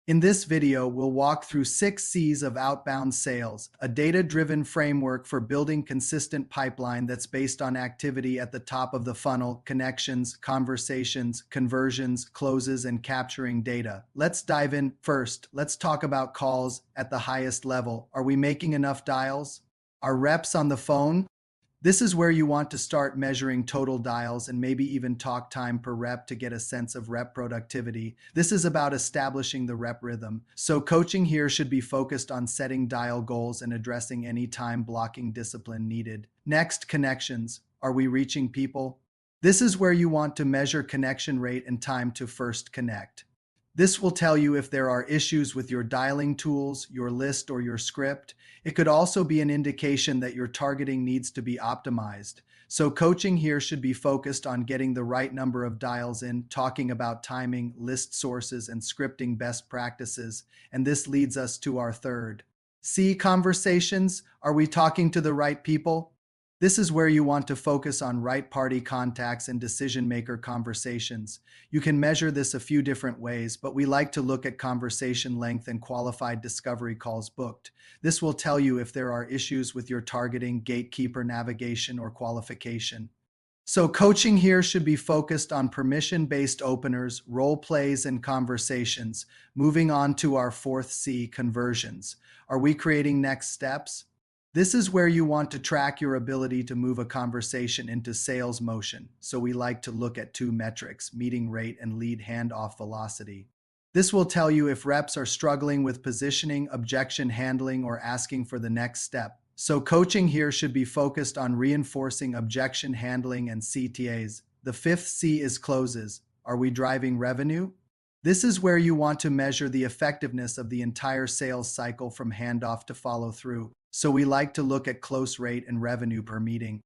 In this video, we'll walk through 6 C's of outbound sales, a data-driven framework for building consistent pipeline that's based on activity at the top of the funnel, connections, conversations, conversions, closes, and capturing data. Let's dive in. First, let's talk about calls at the highest level. Are we making enough dials? Are reps on the phone? This is where you want to start measuring total dials and maybe even talk time per rep to get a sense of rep productivity. This is about establishing the rep rhythm. So coaching here should be focused on setting dial goals and addressing any time blocking discipline needed. Next, connections. Are we reaching people? This is where you want to measure connection rate and time to first connect. This will tell you if there are issues with your dialing tools, your list, or your script. It could also be an indication that your targeting needs to be optimized. So coaching here should be focused on getting the right number of dials in, talking about timing, list sources, and scripting best practices. And this leads us to our third C, conversations. Are we talking to the right people? This is where you want to focus on right party contacts and decision maker conversations. You can measure this a few different ways, but we like to look at conversation length and qualified discovery calls booked. This will tell you if there are issues with your targeting, gatekeeper navigation, or qualification. So coaching here should be focused on permission-based openers, role plays, and conversations. Moving on to our fourth C, conversions. Are we creating next steps? This is where you want to track your ability to move a conversation into sales motion. So we like to look at two metrics, meeting rate and lead handoff velocity. This will tell you if reps are struggling with positioning, objection handling, or asking for the next step. So coaching here should be focused on reinforcing objection handling and CTAs. The fifth C is closes. Are we driving revenue? This is where you want to measure the effectiveness of the entire sales cycle from handoff to follow through. So we like to look at close rate and revenue per meeting.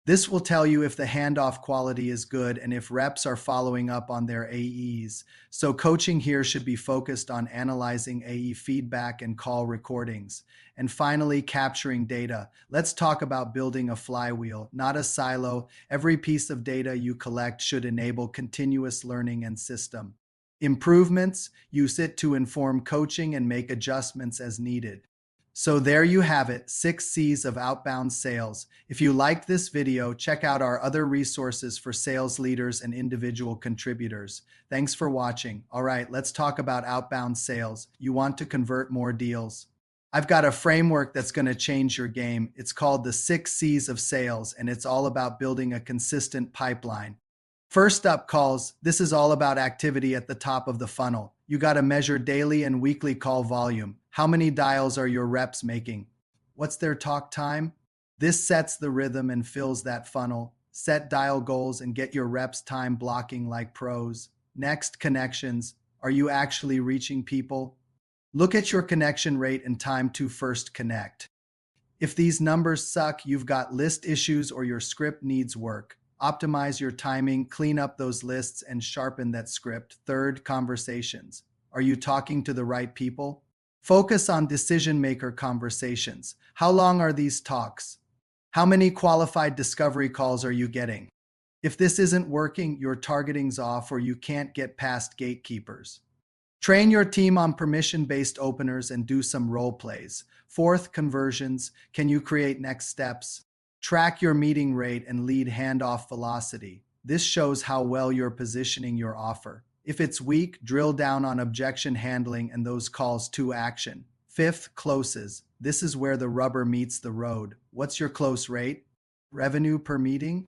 This will tell you if the handoff quality is good and if reps are following up on their AEs. So coaching here should be focused on analyzing AE feedback and call recordings. And finally, capturing data. Let's talk about building a flywheel, not a silo. Every piece of data you collect should enable continuous learning and system improvements. Use it to inform coaching and make adjustments as needed. So there you have it, 6 C's of outbound sales. If you liked this video, check out our other resources for sales leaders and individual contributors. Thanks for watching. All right, let's talk about outbound sales. You want to convert more deals? I've got a framework that's going to change your game. It's called the 6 C's of sales, and it's all about building a consistent pipeline. First up, calls. This is all about activity at the top of the funnel. You got to measure daily and weekly call volume. How many dials are your reps making? What's their talk time? This sets the rhythm and fills that funnel. Set dial goals and get your reps time blocking like pros. Next, connections. Are you actually reaching people? Look at your connection rate and time to first connect. If these numbers suck, you've got list issues or your script needs work. Optimize your timing, clean up those lists, and sharpen that script. Third, conversations. Are you talking to the right people? Focus on decision-maker conversations. How long are these talks? How many qualified discovery calls are you getting? If this isn't working, your targeting's off or you can't get past gatekeepers. Train your team on permission-based openers and do some role plays. Fourth, conversions. Can you create next steps? Track your meeting rate and lead handoff velocity. This shows how well you're positioning your offer. If it's weak, drill down on objection handling and those calls to action. Fifth, closes. This is where the rubber meets the road. What's your close rate? Revenue per meeting?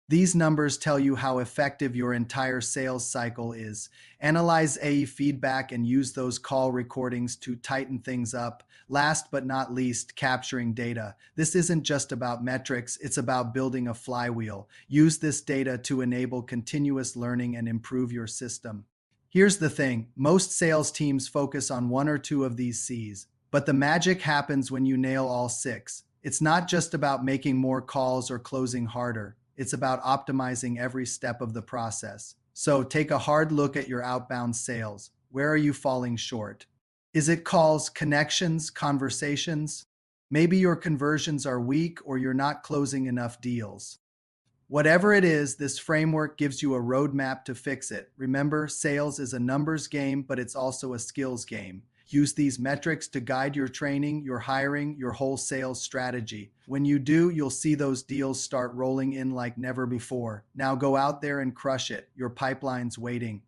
These numbers tell you how effective your entire sales cycle is. Analyze AE feedback and use those call recordings to tighten things up. Last but not least, capturing data. This isn't just about metrics, it's about building a flywheel. Use this data to enable continuous learning and improve your system. Here's the thing, most sales teams focus on one or two of these C's, but the magic happens when you nail all 6. It's not just about making more calls or closing harder. It's about optimizing every step of the process. So take a hard look at your outbound sales. Where are you falling short? Is it calls, connections, conversations? Maybe your conversions are weak or you're not closing enough deals. Whatever it is, this framework gives you a roadmap to fix it. Remember, sales is a numbers game, but it's also a skills game. Use these metrics to guide your training, your hiring, your whole sales strategy. When you do, you'll see those deals start rolling in like never before. Now go out there and crush it. Your pipeline's waiting.